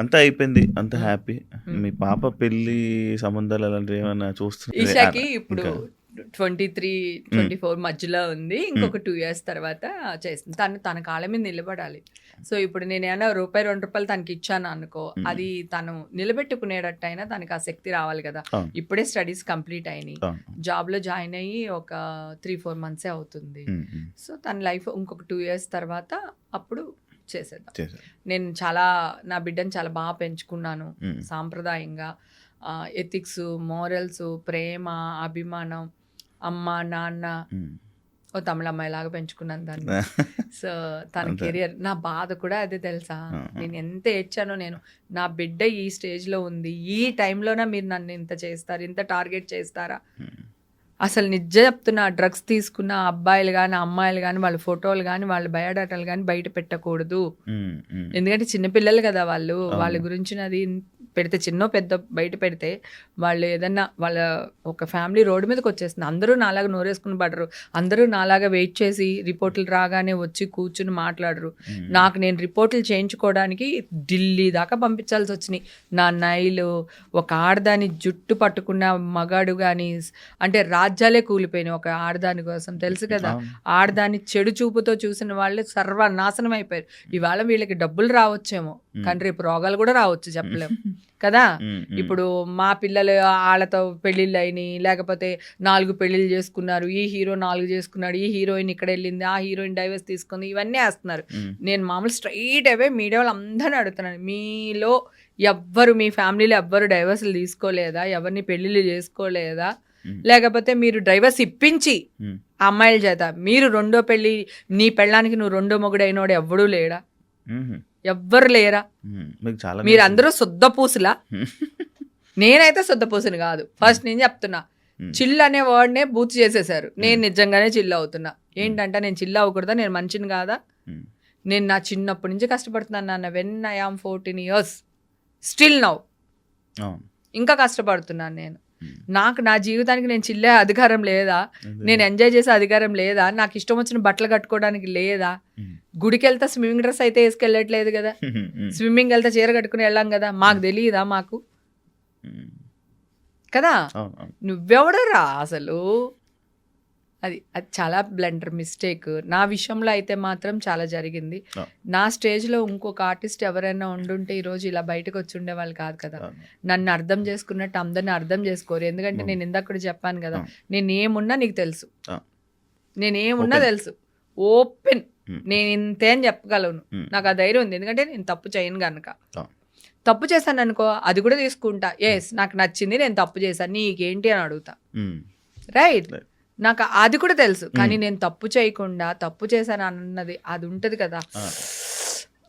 అంతా అయిపోయింది. అంత హ్యాపీ. హ్మ్. మీ పాప పెళ్లి సంబంధాలు అలాంటివి ఏమన్నా చూస్తున్నారా? ఈషాకి ఇప్పుడు ఇంకా 23, హ్మ్. 24 మధ్యలో ఉంది. హ్మ్. ఇంకొక 2 ఇయర్స్ తర్వాత చేస్తుంది. తన కాళ్ళ మీద నిలబడాలి. సో, ఇప్పుడు నేనేమన్నా రూపాయి, రూ. 2 తనకిచ్చాను అనుకో, హ్మ్. అది తను నిలబెట్టుకునేటట్టయినా తనకి ఆ శక్తి రావాలి కదా! అవును. ఇప్పుడే స్టడీస్ కంప్లీట్ అయినాయి. అవును. జాబ్‌లో జాయిన్ అయ్యి ఒక 3, 4 మంత్సే అవుతుంది. హ్మ్. హ్మ్. సో, తన లైఫ్ ఇంకొక 2 ఇయర్స్ తర్వాత అప్పుడు చేసేద్దాం. చేశారు. నేను నా బిడ్డని చాలా బాగా పెంచుకున్నాను. హ్మ్. సాంప్రదాయంగా ఎథిక్స్, మోరల్స్, ప్రేమ, అభిమానం, అమ్మ, నాన్న, హ్మ్. ఓ తమిళమ్మాయిలాగా పెంచుకున్నాను దాన్ని. సో, తన అంతే. కెరియర్ నా బాధ కూడా అదే తెలుసా? నేను ఎంత ఏడ్చానో నా బిడ్డ ఈ స్టేజ్‌లో ఉంది. ఈ టైంలోన మీరు నన్ను ఇంత చేస్తారు, ఇంత టార్గెట్ చేస్తారా? హ్మ్. అసలు నిజం చెప్తున్నా, డ్రగ్స్ తీసుకున్న అబ్బాయిలు గాని, అమ్మాయిలు గాని, వాళ్ళ ఫోటోలు గాని, వాళ్ళ బయోడాటాలు గాని బయట పెట్టకూడదు. హ్మ్. హ్మ్. ఎందుకంటే చిన్న పిల్లలు కదా వాళ్ళు. వాళ్ళ అవును. గురించినది పెడితే చిన్నో, పెద్దో బయట పెడితే వాళ్ళు ఏదన్నా వాళ్ళ ఒక ఫ్యామిలీ రోడ్డు మీదకొచ్చేస్తుంది. అందరూ నాలాగా నోరేసుకొని పడరు. అందరూ నాలాగా వెయిట్ చేసి రిపోర్టులు రాగానే వచ్చి కూర్చుని మాట్లాడరు. హ్మ్. నేను రిపోర్టులు చేయించుకోవడానికి ఢిల్లీ దాకా పంపించాల్సొచ్చినాయి. నా నైలు, ఒక ఆడదాని జుట్టు పట్టుకున్న మగాడు గాని అంటే రాజ్యాలే కూలిపోయినాయి ఒక ఆడదాని కోసం. తెలుసు కదా! అవును. ఆడదాన్ని చెడు చూపుతో చూసిన వాళ్ళు సర్వనాశనం అయిపోయారు. ఇవాళ వీళ్ళకి డబ్బులు రావచ్చేమో, కానీ రేపు రోగాలు కూడా రావచ్చు చెప్పలేం కదా! హ్మ్. హ్మ్. ఇప్పుడు మా పిల్లలు ఆళ్ళతో పెళ్ళిళ్ళయినాయి, లేకపోతే 4 పెళ్ళిళ్ళు చేసుకున్నారు. ఈ హీరో 4 చేసుకున్నాడు, ఈ హీరోయిన్ ఇక్కడెళ్ళింది, ఆ హీరోయిన్ డైవర్స్ తీసుకుంది, ఇవన్నీ ఏస్తున్నారు. హ్మ్. నేను మామూలు స్ట్రెయిట్ అవే మీడియా వాళ్ళందరిని అడుగుతున్నాను. మీలో మీ ఫ్యామిలీలో ఎవ్వరు డైవర్స్‌లు తీసుకోలేదా? ఎవరిని పెళ్ళిళ్ళు చేసుకోలేదా? హ్మ్. లేకపోతే మీరు డైవర్స్ ఇప్పించి హ్మ్. ఆ అమ్మాయిల చేత మీరు రెండో పెళ్ళి, నీ పెళ్ళానికి నువ్వు రెండో మొగుడైనోడు ఎవ్వడూ లేడా? హుహు. ఎవ్వరు లేరా? హ్మ్. మీకు చాలా మీరందరూ శుద్ధపూసలా? హ్మ్. నేనైతే శుద్ధపూసని కాదు. ఫస్ట్ నేను చెప్తున్నా. హ్మ్. చిల్ అనే వర్డ్‌నే బూత్ చేసేశారు. నేను నిజంగానే చిల్ అవుతున్నా. ఏంటంటే నేను చిల్ అవ్వకూడదా? నేను మనిషిని కాదా? హ్మ్. నేను నా చిన్నప్పటి నుంచి కష్టపడుతున్నాను నాన్న. When I am 14 years still now అవును. ఇంకా కష్టపడుతున్నాను నేను. హ్మ్. నా జీవితానికి నేను చిల్లే అధికారం లేదా? అదే. నేను ఎంజాయ్ చేసే అధికారం లేదా? నాకు ఇష్టం వచ్చిన బట్టలు కట్టుకోవడానికి లేదా? హ్మ్. గుడికెళ్తే స్విమ్మింగ్ డ్రెస్ అయితే ఏసుకెళ్ళట్లేదు కదా! హ్మ్. స్విమ్మింగ్ ఎళ్తే చీర కట్టుకుని వెళ్ళాం కదా! మాకు తెలీదా మాకు? హ్మ్. కదా! అవును. అవును. నువ్వెవడురా అసలు? అది చాలా బ్లండర్ మిస్టేక్. నా విషయంలో అయితే మాత్రం చాలా జరిగింది. ఆ! నా స్టేజ్‌లో ఇంకొక ఆర్టిస్ట్ ఎవరైనా ఉండుంటే ఈరోజు ఇలా బయటకొచ్చి ఉండేవాళ్ళు కాదు కదా! అవును. నన్ను అర్థం చేసుకున్నట్టు అందరిని అర్థం చేసుకోరు. ఎందుకంటే నేను ఇందాక కూడా చెప్పాను కదా! అవును. నేనేమున్నా నీకు తెలుసు. ఆ! నేనేమున్నా ఓపెన్. తెలుసు. ఓపెన్. హ్మ్. నేను ఇంతే అని చెప్పగలను. హ్మ్. నాకు ఆ ధైర్యం ఉంది. ఎందుకంటే నేను తప్పు చేయను గనక. ఆ! తప్పు చేశాననుకో అది కూడా తీసుకుంటా. నాకు నచ్చింది, నేను తప్పు చేశాను. నీకేంటి అని అడుగుతా. హ్మ్. రైట్? రైట్. నాకు అది కూడా తెలుసు. కానీ హ్మ్. నేను తప్పు చేయకుండా, తప్పు చేశాను అన్నది అది ఉంటది కదా! ఆ!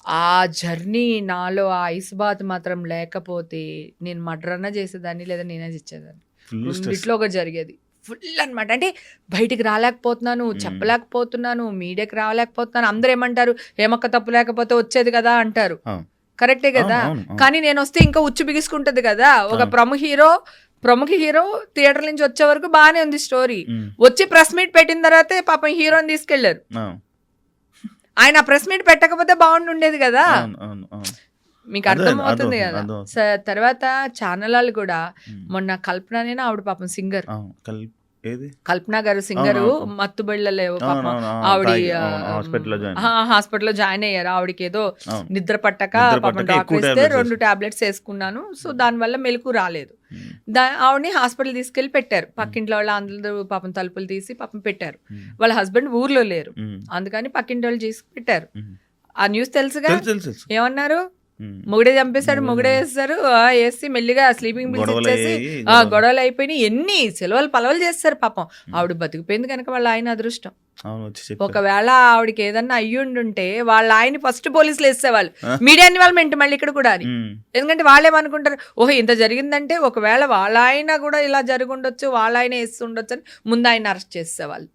ఆ జర్నీ నాలో ఆ ఐస్ బాత్ మాత్రం లేకపోతే నేను మర్డర్ అన్నా చేసేదాన్ని, లేదా నేనే చచ్చేదాన్ని. Full stress. రెండిట్లో ఒకటి జరిగేది. ఫుల్ అనమాట. అంటే బయటికి రాలేకపోతున్నాను, హ్మ్. చెప్పలేకపోతున్నాను, మీడియాకి రాలేకపోతున్నాను. అందరూ ఏమంటారు? "హేమక్క తప్పు లేకపోతే వచ్చేది కదా" అంటారు. ఆ! కరెక్టే అవును. కదా! అవును. అవును. కానీ నేనొస్తే ఇంకా ఉచ్చు బిగుసుకుంటది కదా! ఒక అవును. ప్రముఖ హీరో థియేటర్ నుంచి వచ్చే వరకు బానే ఉంది స్టోరీ. హ్మ్. వచ్చి ప్రెస్ మీట్ పెట్టిన తర్వాతే పాపం హీరోని తీసుకెళ్లారు. ఆ! ఆయన ఆ ప్రెస్ మీట్ పెట్టకపోతే బాగుండుండేది కదా! అవును. అవును. అవును. మీకు అదే అర్థమవుతుంది అర్థమవుతుంది. కదా! అర్థమవుతుంది. తర్వాత ఛానలాళ్ళు కూడా హ్మ్. మొన్న కల్పననేనా ఆవిడ పాపం సింగర్. అవును. ఏది? కల్పన గారు సింగరు. అవునవును. మత్తుబిళ్ళలేవో పాపం అవునవును. ఆవిడ తాగి అవును. హాస్పిటల్‌లో జాయిన్ అయ్యారు. హాస్పిటల్‌లో జాయిన్ అయ్యారు. ఆవిడకేదో అవును. నిద్ర పట్టక నిద్ర పాపం పట్టక డాక్టర్ ఎక్కువ ఇస్తే టాబ్లెట్స్ 2 టాబ్లెట్స్ ఏసుకున్నాను. సో, దానివల్ల మెలుకువ రాలేదు. హ్మ్. ఆవిడని హాస్పిటల్ తీసుకెళ్ళి పెట్టారు. హ్మ్. పక్కింట్లో వాళ్ళు అందరూ పాపం తలుపులు తీసి పాపం పెట్టారు. హ్మ్. వాళ్ళ హస్బెండ్ ఊర్లో లేరు. హ్మ్. అందుకని పక్కింటోళ్ళు చేసి పెట్టారు. హ్మ్. ఆ న్యూస్ తెలుసుగా? తెలుసు. ఏమన్నారు? హ్మ్. మొగుడే చంపేశాడు, మొగుడే మొగుడే ఏసేశారు. ఏసి మెల్లిగా స్లీపింగ్ పిల్స్ ఇచ్చేసి గొడవలయ్యాయి. గొడవలయిపోయినియి. ఎన్ని సెలవులు పలవలు చేసేశారు పాపం. హ్మ్. ఆవిడ బతికిపోయింది కనుక వాళ్ళ ఆయన అదృష్టం. అవును. వచ్చి చెప్పారు. ఒకవేళ ఆవిడకి ఏదన్నా అయ్యుండుంటే వాళ్ళ ఆయన్ని ఫస్ట్ పోలీసులు ఏసేసేవాళ్ళు. ఆ! మీడియా ఇన్వాల్వ్‌మెంట్ మళ్ళీ ఇక్కడ కూడా అని. హ్మ్. ఎందుకంటే వాళ్ళేమనుకుంటారు, ఓహో! ఇంత జరిగిందంటే ఒకవేళ వాళ్ళ ఆయన కూడా ఇలా జరిగుండొచ్చు, వాళ్ళ ఆయన ఏస్తుండొచ్చని ముందు ఆయన్ని అరెస్ట్ చేసేసేవాళ్ళు.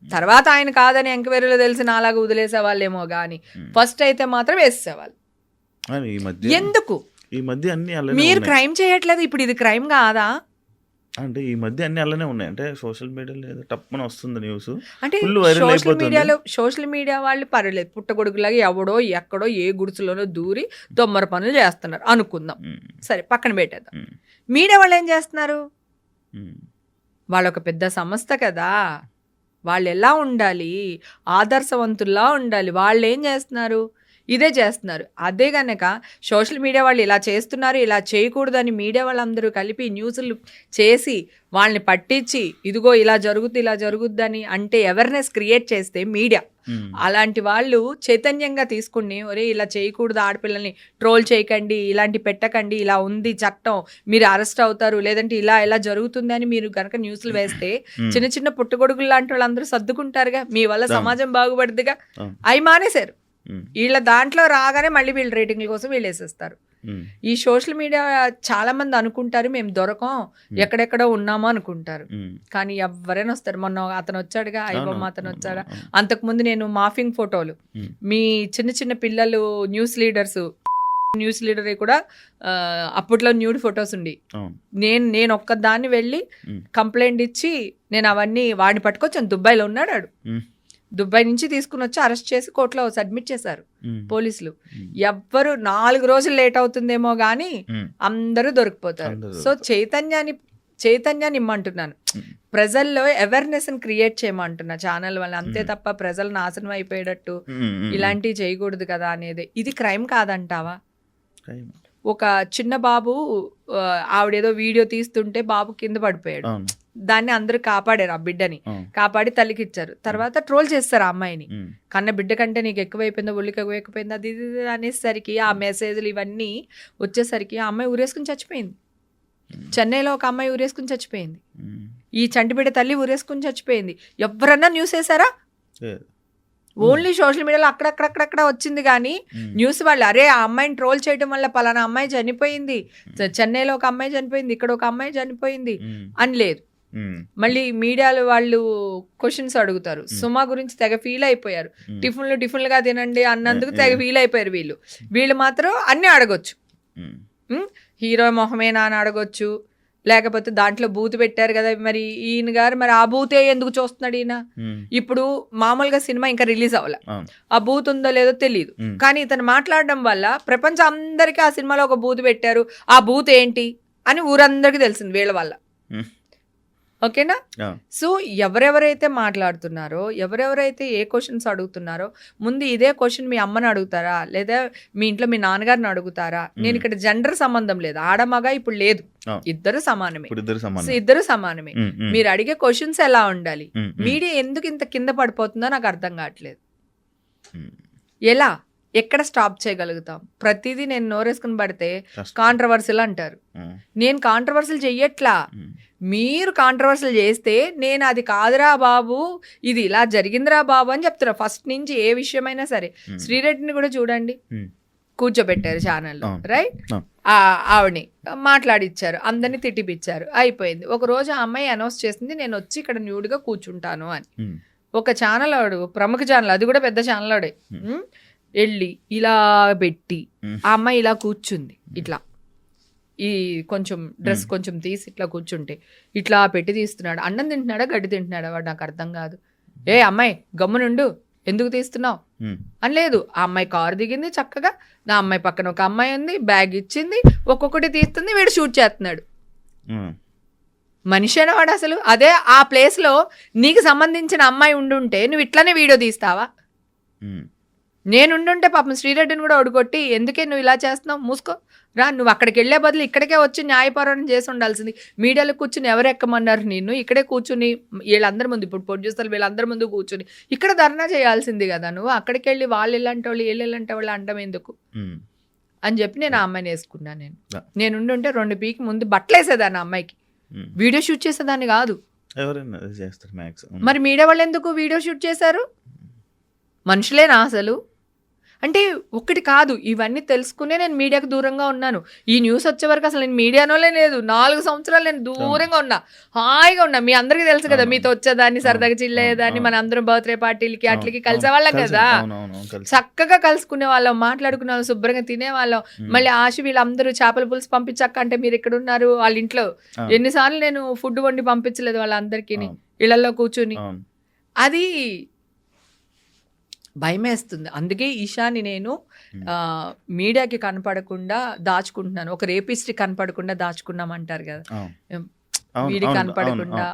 తర్వాత ఆయన కాదని ఎంక్వైరీలో తెలిసి నాలాగా వదిలేసేవాళ్ళేమో గాని, హ్మ్. ఫస్ట్ అయితే మాత్రం ఏసేసేవాళ్ళు. ఈ మధ్య ఎందుకు? అన్నీ అలానే మీరు ఉన్నాయి. క్రైమ్ చేయట్లేదు. ఇప్పుడు ఇది క్రైమ్ కాదా? అంటే ఈ మధ్య అన్ని అలానే ఉన్నాయి. అంటే సోషల్ మీడియాలో ఏదో టప్పున వస్తుంది న్యూస్. అంటే ఫుల్ వైరల్ అయిపోతుంది. సోషల్ మీడియా వాళ్ళు పర్వాలేదు, పుట్టగొడుగులాగా ఎవడో ఎక్కడో ఏ గుడిసెలోనో దూరి దొమ్మర పనులు చేస్తున్నారు అనుకుందాం, సరే పక్కన పెట్టేద్దాం. మీడియా వాళ్ళు ఏం చేస్తున్నారు? వాళ్ళు ఒక పెద్ద సంస్థ కదా, వాళ్ళు ఎలా ఉండాలి, ఆదర్శవంతుల్లా ఉండాలి. వాళ్ళు ఏం చేస్తున్నారు? ఇదే చేస్తున్నారు. అదే గనక సోషల్ మీడియా వాళ్ళు ఇలా చేస్తున్నారు, ఇలా చేయకూడదని మీడియా వాళ్ళందరూ కలిపి న్యూస్లు చేసి వాళ్ళని పట్టించి ఇదిగో ఇలా జరుగుద్దని అంటే అవేర్నెస్ క్రియేట్ చేస్తే మీడియా, అలాంటి వాళ్ళు చైతన్యంగా తీసుకుని ఒరే ఇలా చేయకూడదు, ఆడపిల్లల్ని ట్రోల్ చేయకండి, ఇలాంటి పెట్టకండి, ఇలా ఉంది చట్టం, మీరు అరెస్ట్ అవుతారు, లేదంటే ఇలా జరుగుతుంది అని మీరు కనుక న్యూస్లు వేస్తే చిన్న చిన్న పుట్టగొడుగులు లాంటి వాళ్ళందరూ సర్దుకుంటారుగా, మీ వల్ల సమాజం బాగుపడుతుందిగా. అవి మానేశారు. వీళ్ళ దాంట్లో రాగానే మళ్ళీ వీళ్ళ రేటింగ్ల కోసం వీళ్ళు వేసేస్తారు. ఈ సోషల్ మీడియా చాలా మంది అనుకుంటారు మేము దొరకం, ఎక్కడెక్కడో ఉన్నామో అనుకుంటారు, కానీ ఎవరైనా వస్తారు. మొన్న అతను వచ్చాడుగా, ఐబొమ్మ అతను వచ్చాడా, అంతకుముందు నేను మాఫింగ్ ఫోటోలు, మీ చిన్న చిన్న పిల్లలు న్యూస్ లీడర్ కూడా అప్పట్లో న్యూడ్ ఫొటోస్ ఉండి నేను ఒక్కదాన్ని వెళ్ళి కంప్లైంట్ ఇచ్చి నేను అవన్నీ వాడిని పట్టుకొచ్చాను. దుబాయ్లో ఉన్నాడు వాడు. దుబాయ్ నుంచి తీసుకుని వచ్చి అరెస్ట్ చేసి కోర్టులో సబ్మిట్ చేశారు పోలీసులు. ఎవ్వరు 4 రోజులు లేట్ అవుతుందేమో గానీ అందరూ దొరికిపోతారు. సో చైతన్యాన్ని ఇమ్మంటున్నాను, ప్రజల్లో అవేర్నెస్ క్రియేట్ చేయమంటున్నా ఛానల్ వల్ల, అంతే తప్ప ప్రజలు నాశనం అయిపోయేటట్టు ఇలాంటివి చేయకూడదు కదా అనేది. ఇది క్రైమ్ కాదంటావా? ఒక చిన్న బాబు, ఆవిడేదో వీడియో తీస్తుంటే బాబు కింద పడిపోయాడు, దాన్ని అందరూ కాపాడారు, ఆ బిడ్డని కాపాడి తల్లికి ఇచ్చారు. తర్వాత ట్రోల్ చేస్తారు ఆ అమ్మాయిని, కన్న బిడ్డ కంటే నీకు ఎక్కువైపోయిందా, ఒళ్ళకి ఎక్కువైపోయిందా, అది అనేసరికి ఆ మెసేజ్లు ఇవన్నీ వచ్చేసరికి ఆ అమ్మాయి ఊరేసుకుని చచ్చిపోయింది. చెన్నైలో ఒక అమ్మాయి ఊరేసుకుని చచ్చిపోయింది, ఈ చంటిబిడ్డ తల్లి ఊరేసుకుని చచ్చిపోయింది. ఎవరన్నా న్యూస్ వేసారా? ఓన్లీ సోషల్ మీడియాలో అక్కడక్కడ వచ్చింది కానీ న్యూస్ వాళ్ళు అరే ఆ అమ్మాయిని ట్రోల్ చేయడం వల్ల పలానా అమ్మాయి చనిపోయింది, చెన్నైలో ఒక అమ్మాయి చనిపోయింది, ఇక్కడ ఒక అమ్మాయి చనిపోయింది అని లేదు. మళ్ళీ మీడియాలో వాళ్ళు క్వశ్చన్స్ అడుగుతారు. సుమా గురించి తెగ ఫీల్ అయిపోయారు, టిఫిన్లుగా తినండి అన్నందుకు తెగ ఫీల్ అయిపోయారు. వీళ్ళు మాత్రం అన్నీ అడగొచ్చు, హీరో మొహమేనా అని అడగొచ్చు, లేకపోతే దాంట్లో బూత్ పెట్టారు కదా మరి ఈయన గారు, మరి ఆ బూతే ఎందుకు చూస్తున్నాడు ఈయన? ఇప్పుడు మామూలుగా సినిమా ఇంకా రిలీజ్ అవ్వాలి, ఆ బూత్ ఉందో లేదో తెలియదు, కానీ ఇతను మాట్లాడడం వల్ల ప్రపంచం అందరికీ ఆ సినిమాలో ఒక బూత్ పెట్టారు, ఆ బూత్ ఏంటి అని ఊరందరికీ తెలిసింది వీళ్ళ వల్ల. ఓకేనా? సో ఎవరెవరైతే మాట్లాడుతున్నారో, ఎవరెవరైతే ఏ క్వశ్చన్స్ అడుగుతున్నారో, ముందు ఇదే క్వశ్చన్ మీ అమ్మని అడుగుతారా, లేదా మీ ఇంట్లో మీ నాన్నగారిని అడుగుతారా? నేను ఇక్కడ జెండర్ సంబంధం లేదు, ఆడమగ ఇప్పుడు లేదు, ఇద్దరు సమానమే. మీరు అడిగే క్వశ్చన్స్ ఎలా ఉండాలి? మీడియా ఎందుకు ఇంత కింద పడిపోతుందో నాకు అర్థం కావట్లేదు. ఎలా, ఎక్కడ స్టాప్ చేయగలుగుతాం? ప్రతిదీ నేను నోరేసుకుని పడితే కాంట్రవర్సీలు అంటారు. నేను కాంట్రవర్సీలు చెయ్యట్లా, మీరు కాంట్రవర్సీలు చేస్తే నేను అది కాదురా బాబు, ఇది ఇలా జరిగిందిరా బాబు అని చెప్తున్నా ఫస్ట్ నుంచి. ఏ విషయమైనా సరే, శ్రీరెడ్డిని కూడా చూడండి, కూర్చోబెట్టారు ఛానల్లో, రైట్? ఆవిడని మాట్లాడిచ్చారు, అందరినీ తిట్టిపిచ్చారు, అయిపోయింది. ఒక రోజు ఆ అమ్మాయి అనౌన్స్ చేసింది నేను వచ్చి ఇక్కడ న్యూడ్గా కూర్చుంటాను అని. ఒక ఛానల్ వాడు, ప్రముఖ ఛానల్, అది కూడా పెద్ద ఛానల్ వాడే, వెళ్ళి ఇలా పెట్టి ఆ అమ్మాయి ఇలా కూర్చుంది, ఇట్లా ఈ కొంచెం డ్రెస్ కొంచెం తీసి ఇట్లా కూర్చుంటే ఇట్లా పెట్టి తీస్తున్నాడు. అన్నం తింటున్నాడా గడ్డి తింటున్నాడా వాడు నాకు అర్థం కాదు. ఏ అమ్మాయి గమ్మునుండు, ఎందుకు తీస్తున్నావు అని లేదు. ఆ అమ్మాయి కారు దిగింది చక్కగా, నా అమ్మాయి పక్కన ఒక అమ్మాయి ఉంది, బ్యాగ్ ఇచ్చింది, ఒక్కొక్కటి తీస్తుంది, వీడు షూట్ చేస్తున్నాడు. మనిషేనా వాడు అసలు? అదే ఆ ప్లేస్లో నీకు సంబంధించిన అమ్మాయి ఉండుంటే నువ్వు ఇట్లానే వీడియో తీస్తావా? నేనుండుంటే పాపం శ్రీరెడ్డిని కూడా ఒడుకొట్టి ఎందుకే నువ్వు ఇలా చేస్తున్నావు, మూసుకో రా, నువ్వు అక్కడికి వెళ్ళే బదులు ఇక్కడికే వచ్చి న్యాయపోరాటం చేసి ఉండాల్సింది. మీడియాలో కూర్చుని ఎవరు ఎక్కమన్నారు నిన్ను? ఇక్కడే కూర్చుని వీళ్ళందరి ముందు, ఇప్పుడు ప్రొడ్యూసర్లు వీళ్ళందరి ముందు కూర్చుని ఇక్కడ ధర్నా చేయాల్సింది కదా. నువ్వు అక్కడికి వెళ్ళి వాళ్ళు ఇలాంటి వాళ్ళు వీళ్ళు ఇలాంటి వాళ్ళు అండం ఎందుకు అని చెప్పి నేను ఆ అమ్మాయిని వేసుకున్నాను. నేనుండుంటే 2 పీకి ముందు బట్టలు వేసేదాన్ని, అమ్మాయికి వీడియో షూట్ చేసేదాన్ని కాదు. మరి మీడియా వాళ్ళు ఎందుకు వీడియో షూట్ చేశారు? మనుషులేనా అసలు? అంటే ఒకటి కాదు, ఇవన్నీ తెలుసుకునే నేను మీడియాకు దూరంగా ఉన్నాను. ఈ న్యూస్ వచ్చే వరకు అసలు నేను మీడియానోలే లేదు. 4 సంవత్సరాలు నేను దూరంగా ఉన్నా, హాయిగా ఉన్నా. మీ అందరికీ తెలుసు కదా, మీతో వచ్చేదాన్ని, సరదాగా చిల్లేదాన్ని, మన అందరం బర్త్డే పార్టీలకి అట్లకి కలిసేవాళ్ళం కదా, చక్కగా కలుసుకునే వాళ్ళం, మాట్లాడుకునే వాళ్ళం, శుభ్రంగా తినేవాళ్ళం. మళ్ళీ ఆశ వీళ్ళందరూ చేపల పులుసు పంపించక్క అంటే మీరు ఎక్కడ ఉన్నారు వాళ్ళ ఇంట్లో, ఎన్నిసార్లు నేను ఫుడ్ వండి పంపించలేదు వాళ్ళందరికీ, ఇళ్లలో కూర్చుని. అది భయమేస్తుంది. అందుకే ఈషాని నేను మీడియాకి కనపడకుండా దాచుకుంటున్నాను. ఒక రేపిస్ట్ కనపడకుండా దాచుకున్నామంటారు కదా, వీడికి కనపడకుండా,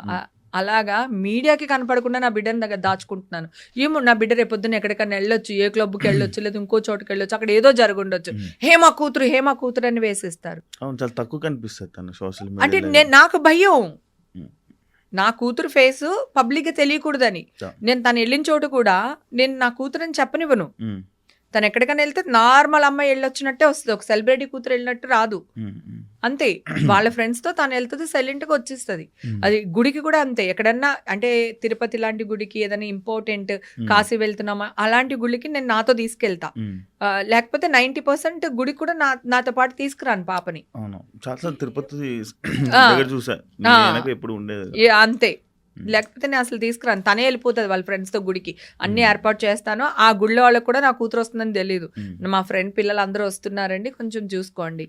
అలాగా మీడియాకి కనపడకుండా నా బిడ్డని దగ్గర దాచుకుంటున్నాను. ఏమో నా బిడ్డ రేపొద్దున ఎక్కడికైనా వెళ్ళొచ్చు, ఏ క్లబ్కి వెళ్ళొచ్చు, లేదా ఇంకో చోటుకి వెళ్ళొచ్చు, అక్కడ ఏదో జరుగుండొచ్చు, హేమ కూతురు అని వేసేస్తారు. చాలా తక్కువ కనిపిస్తుంది సోషల్ అంటే మీడియా. నాకు భయం, నా కూతురు ఫేస్ పబ్లిక్గా తెలియకూడదని. నేను తను వెళ్ళిన చోటు కూడా నేను నా కూతురని చెప్పనివ్వను. తను ఎక్కడికైనా వెళ్తే నార్మల్ అమ్మాయి వెళ్ళొచ్చినట్టే వస్తుంది, ఒక సెలబ్రిటీ కూతురు వెళ్ళినట్టు రాదు. అంతే, వాళ్ళ ఫ్రెండ్స్తో తను వెళ్తుంది, సైలెంట్గా వచ్చేస్తుంది. అది గుడికి కూడా అంతే. ఎక్కడన్నా అంటే తిరుపతి లాంటి గుడికి, ఏదైనా ఇంపార్టెంట్, కాశీ వెళ్తున్నామా అలాంటి గుడికి నేను నాతో తీసుకెళ్తా. లేకపోతే 90% గుడికి కూడా నాతో పాటు తీసుకురాను పాపని. తిరుపతి చూసా, ఎప్పుడు ఉండేది అంతే. లేకపోతే నేను అసలు తీసుకురాను, తనే వెళ్ళిపోతుంది వాళ్ళ ఫ్రెండ్స్తో గుడికి. అన్ని ఏర్పాటు చేస్తాను. ఆ గుడిలో వాళ్ళకి కూడా నా కూతురు వస్తుందని తెలియదు. మా ఫ్రెండ్ పిల్లలు అందరూ వస్తున్నారండి, కొంచెం చూసుకోండి.